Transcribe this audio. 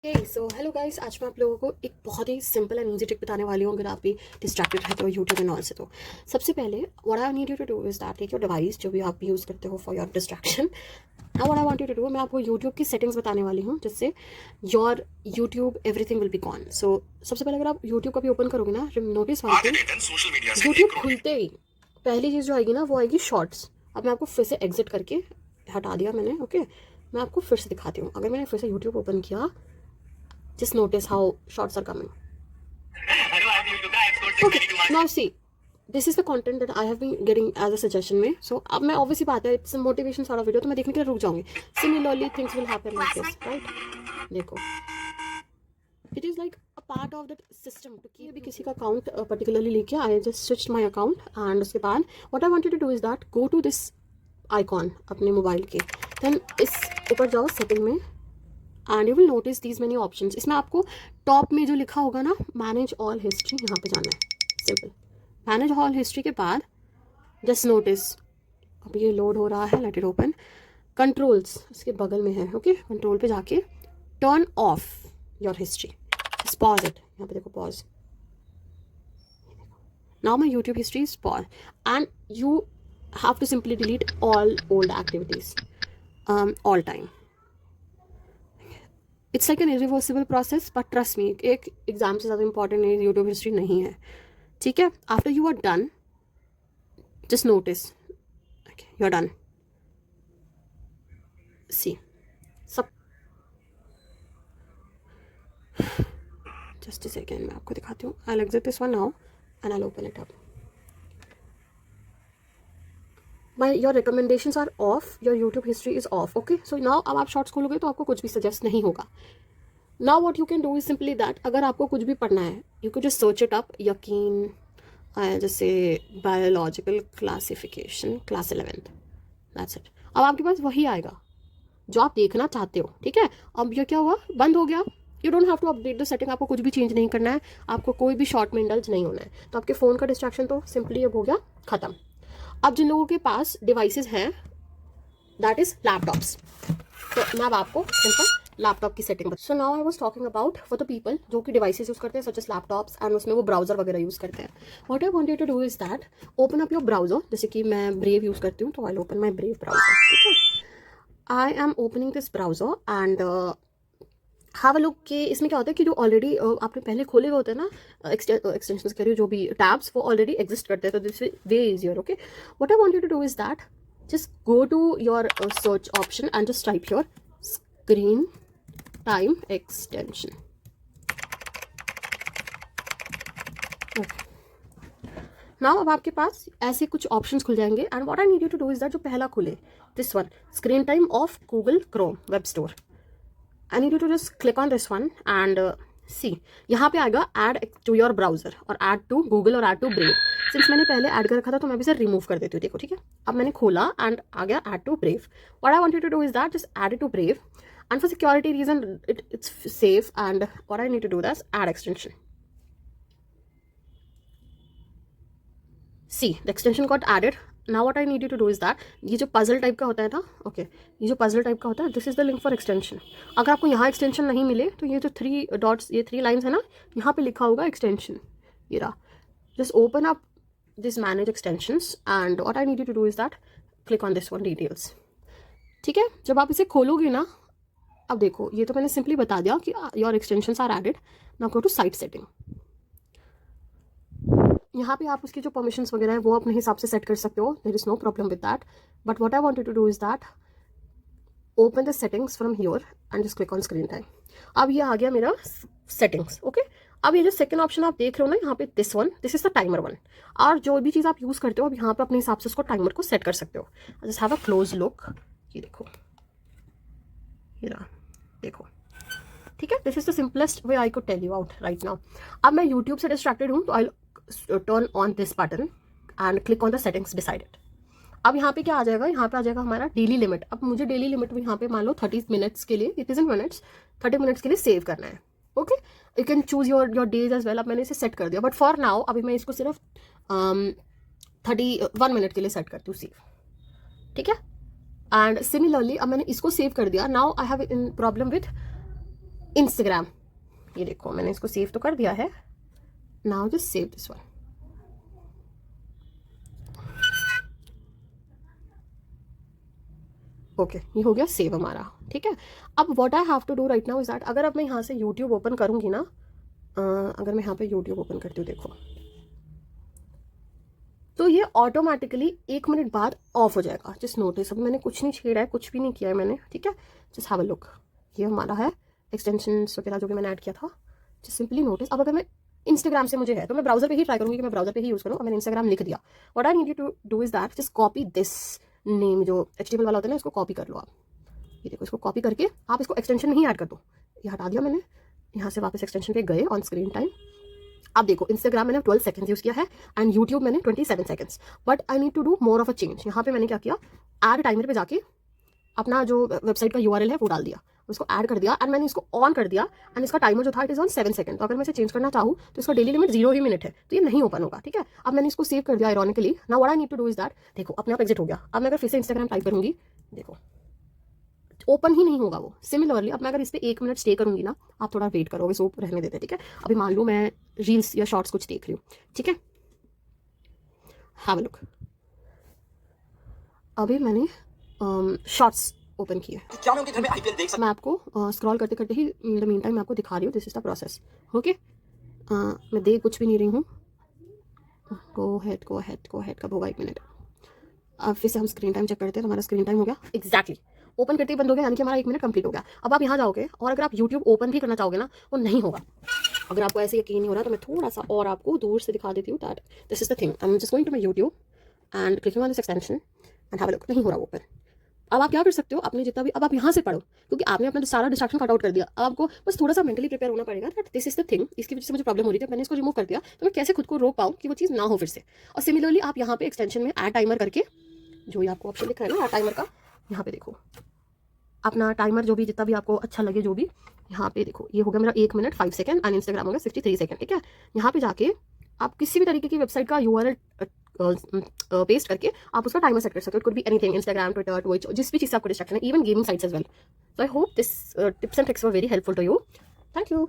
So hello guys, आज मैं आप लोगों को एक बहुत ही सिंपल एंड ईजी ट्रिक बताने वाली हूँ अगर आप भी डिस्ट्रैक्टेड रहते हो यूट्यूब एंड ऑल से। तो सबसे पहले what I need you to do is that take your device जो भी आप यूज़ करते हो for your distraction. Now what I want you to do, मैं आपको यूट्यूब की सेटिंग्स बताने वाली हूँ जिससे your YouTube everything will be gone. So सबसे पहले अगर आप यूट्यूब का भी ओपन करोगे ना, नोटिस वन थिंग, यूट्यूब खुलते ही पहली चीज़ जो आएगी ना वो आएगी शॉर्ट्स। अब मैं आपको फिर से एग्जिट करके हटा दिया मैंने, ओके मैं आपको फिर से दिखाती हूँ। अगर मैंने फिर से यूट्यूब ओपन किया, just notice how shorts are coming. Okay, now see, this is the content that I have been getting as a suggestion में. So अब मैं obviously बात है, it's a motivation sort of video, तो मैं देखने के लिए रुक जाऊंगी. Similarly things will happen like this, right? देखो, it is like a part of that system. तो भी किसी का account particularly लेके I just switched my account and उसके बाद what I want you to do is that go to this icon अपने mobile के, then इस ऊपर जाओ सेटिंग में and you will notice these many options. इसमें आपको टॉप में जो लिखा होगा ना मैनेज ऑल हिस्ट्री, यहाँ पे जाना है। सिंपल, मैनेज ऑल हिस्ट्री के बाद जस्ट नोटिस, अब ये लोड हो रहा है, लेट इट ओपन। कंट्रोल्स इसके बगल में है, ओके कंट्रोल पे जाके turn off your history, pause it, यहाँ पे देखो pause. Now my YouTube history is pause and you have to simply delete all old activities all time. It's like an irreversible process, but trust me, एक exam से ज़्यादा important YouTube history नहीं है, ठीक है। After you are done, just notice you are done. See सब, just a second मैं आपको दिखाती हूँ। I exit this one now and I open it up. Your recommendations are off, your YouTube history is off, okay. So now अब आप shorts खोलोगे तो आपको कुछ भी सजेस्ट नहीं होगा। Now what you can do is simply that, अगर आपको कुछ भी पढ़ना है you can just search it up, यकीन जैसे biological classification class 11th, that's it. अब आपके पास वही आएगा जो आप देखना चाहते हो, ठीक है। अब ये क्या हुआ, बंद हो गया। You don't have to update the setting, आपको कुछ भी चेंज नहीं करना है, आपको कोई भी शॉर्ट में इंडल्ज नहीं होना है। तो आपके फ़ोन का डिस्ट्रैक्शन तो सिंपली अब हो गया ख़त्म। अब जिन लोगों के पास डिवाइसेस हैं दैट इज लैपटॉप्स, तो मैं अब आपको सिंपल लैपटॉप की सेटिंग बता। So now I was talking about for the people जो कि डिवाइसेस यूज करते हैं सच एज लैपटॉप्स एंड उसमें वो ब्राउजर वगैरह यूज करते हैं। What I want you to do is that open up your browser, जैसे कि मैं ब्रेव यूज करती हूँ तो I open my Brave browser, ठीक है। I am opening this browser and have a look कि इसमें क्या होता है कि जो ऑलरेडी आपने पहले खोले हुए होते हैं ना एक्सटेंशंस के लिए जो भी टैब्स, वो ऑलरेडी एग्जिस्ट करते हैं, तो this way easier, okay. What I want you to do is that just go to your search option and just type your screen time extension, okay. Now अब आपके पास ऐसे कुछ ऑप्शंस खुल जाएंगे and what I need you to do is that जो पहला खुले, this one, screen time off Google Chrome web store, I need you to just click on this one and see, यहाँ पे आएगा ऐड टू योर ब्राउजर और add to Google और add to Brave. Since मैंने पहले add कर रखा था तो मैं भी इसे रिमूव कर देती हूँ, देखो, ठीक है। अब मैंने खोला एंड आ गया add to Brave. What I want you to do is that just add it to Brave and for security reason it's safe and what I need to do that add extension. See the extension got added. Now what I need you to do is that, ये जो puzzle type का होता है ना, okay ये जो puzzle type का होता है, this is the link for extension. अगर आपको यहाँ एक्सटेंशन नहीं मिले तो ये जो 3 डॉट्स, ये 3 लाइन्स है ना, यहाँ पे लिखा होगा एक्सटेंशन, ये रहा। Just open up this manage extensions and what I need you to do is that click on this one details, ठीक है। जब आप इसे खोलोगे ना, अब देखो ये तो मैंने सिंपली बता दिया कि your extensions are added. Now go to site setting, यहाँ पे आप उसकी जो परमिशंस वगैरह है वो अपने हिसाब से सेट कर सकते हो, there is no problem with that. But what I want you to do is that open the settings from here and just click on screen time. अब ये आ गया मेरा सेटिंग्स, ओके। अब ये जो सेकंड ऑप्शन आप देख रहे हो ना यहाँ पे, this one, this is the timer one. और जो भी चीज़ आप यूज़ करते हो अब यहाँ पे अपने हिसाब से उसको टाइमर को सेट कर सकते हो। Just have a close look, ये देखो, ये रहा, देखो, ठीक है। This is the simplest way I could tell you out right now. अब मैं यूट्यूब से डिस्ट्रैक्टेड हूँ तो I turn on this button and click on the settings decided. अब यहाँ पे क्या आ जाएगा, यहाँ पे आ जाएगा हमारा डेली लिमिट। अब मुझे डेली लिमिट में यहाँ पे मान लो 30 मिनट्स के लिए, it is in minutes, 30 minutes के लिए सेव करना है, okay. You can choose your days as well. अब मैंने इसे सेट कर दिया, बट फॉर नाउ अभी मैं इसको सिर्फ 31 मिनट के लिए सेट करती हूँ सेव, ठीक है। एंड सिमिलरली अब मैंने इसको सेव कर दिया। Now I have in problem with Instagram, ये देखो मैंने इसको सेव तो कर दिया है. Now just save this one. Okay, ये हो गया सेव हमारा. ठीक है. अब what I have to do right now is that, अगर अब मैं यहाँ से यूट्यूब ओपन करूँगी ना, अगर मैं यहाँ पे यूट्यूब ओपन करती हूँ, देखो तो ये ऑटोमेटिकली 1 मिनट बाद ऑफ हो जाएगा. जस्ट नोटिस, अब मैंने कुछ नहीं छेड़ा है, कुछ भी नहीं किया है मैंने. ठीक है. Just have a look. ये हमारा है एक्सटेंशन वगैरह जो भी मैंने ऐड किया था. Just simply notice. अब अगर मैं इंस्टाग्राम से मुझे है तो मैं ब्राउजर पे ही ट्राई करूंगी कि मैं ब्राउजर पे ही यूज करूँ. और मैंने इंस्टाग्राम लिख दिया. What I need you to do is that, just copy this name, जो HTML वाला होता है ना, इसको कॉपी कर लो आप. ये देखो, इसको कॉपी करके आप इसको एक्सटेंशन में ही ऐड कर दो. ये हटा दिया मैंने. यहाँ से वापस एक्सटेंशन पे गए, ऑन स्क्रीन टाइम. अब देखो, इंस्टाग्राम मैंने 12 सेकंड्स यूज किया है एंड यूट्यूब मैंने 27 seconds. But I need to do more of a change. यहाँ पे मैंने क्या किया, ऐड टाइमर पे जाके अपना जो वेबसाइट का URL है वो डाल दिया, उसको ऐड कर दिया एंड मैंने इसको ऑन कर दिया. एंड इसका टाइमर जो था इट इज ऑन 7 सेकंड. तो अगर मैं इसे चेंज करना चाहूँ तो इसका डेली लिमिट 0 ही मिनट है, तो ये नहीं ओपन होगा. ठीक है. अब मैंने इसको सेव कर दिया ironically. Now what I need to do is that, देखो अपने आप एग्जिट हो गया. अब मैं अगर फिर से इंस्टाग्राम टाइप करूंगी, देखो ओपन ही नहीं होगा वो. सिमिलरली अब मैं अगर इस पर 1 मिनट स्टे करूंगी ना, आप थोड़ा वेट करोगे, सो रहने देते. ठीक है. अभी मान लो मैं रील्स या शॉर्ट्स कुछ देख रही हूँ. ठीक है. Have a look. अभी मैंने शॉर्ट्स ओपन किए. क्या मैं उनके घर में IPL देख सकता? मैं आपको स्क्रॉल करते करते ही इन द मीन टाइम मैं आपको दिखा रही हूँ. This is the process. Okay. मैं देख कुछ भी नहीं रही हूँ. गो ahead go ahead go head. कब होगा 1 मिनट. अब फिर से हम स्क्रीन टाइम चेक करते हैं. तो हमारा स्क्रीन टाइम हो गया एग्जैक्टली. ओपन करते ही बंद हो गया, यानी कि हमारा 1 मिनट कंप्लीट हो गया. अब आप यहाँ जाओगे और अगर आप यूट्यूब ओपन भी करना चाहोगे ना, वो नहीं होगा. अगर आपको ऐसे यकीन नहीं हो रहा तो मैं थोड़ा सा और आपको दूर से दिखा देती हूँ. That this is the thing. I am just going to my YouTube and clicking on this extension and have a look. नहीं हो रहा ओपन. अब आप क्या कर सकते हो, अपने जितना भी, अब आप यहाँ से पढ़ो, क्योंकि आपने अपना सारा डिस्ट्रैक्शन कट आउट कर दिया. अब आपको बस थोड़ा सा मेंटली प्रिपेयर होना पड़ेगा that this is the thing. इसकी वजह से मुझे प्रॉब्लम हो रही थी, मैंने इसको रिमूव कर दिया, तो मैं कैसे खुद को रोक पाऊँ कि वो चीज़ ना हो फिर से. और सिमिलरली आप यहाँ पे एक्सटेंशन में ऐड टाइमर करके, जो ये आपको ऑप्शन दिख रहा है ना ऐड टाइमर का, यहाँ पे देखो अपना टाइमर जो भी जितना भी आपको अच्छा लगे, जो भी यहाँ पे देखो, ये हो गया मेरा 1 मिनट 5 सेकंड एंड इंस्टाग्राम हो गया 63 सेकंड. ठीक है. यहाँ पे जाके आप किसी भी तरीके की वेबसाइट का URL पेस्ट करके आप उसका टाइमर सेट कर सकते हो. It could be anything, Instagram, Twitter, Twitch, जिस भी चीज़ से आपको डिस्ट्रैक्शन है, even gaming sites as well. So I hope this tips and tricks were very helpful to you. Thank you.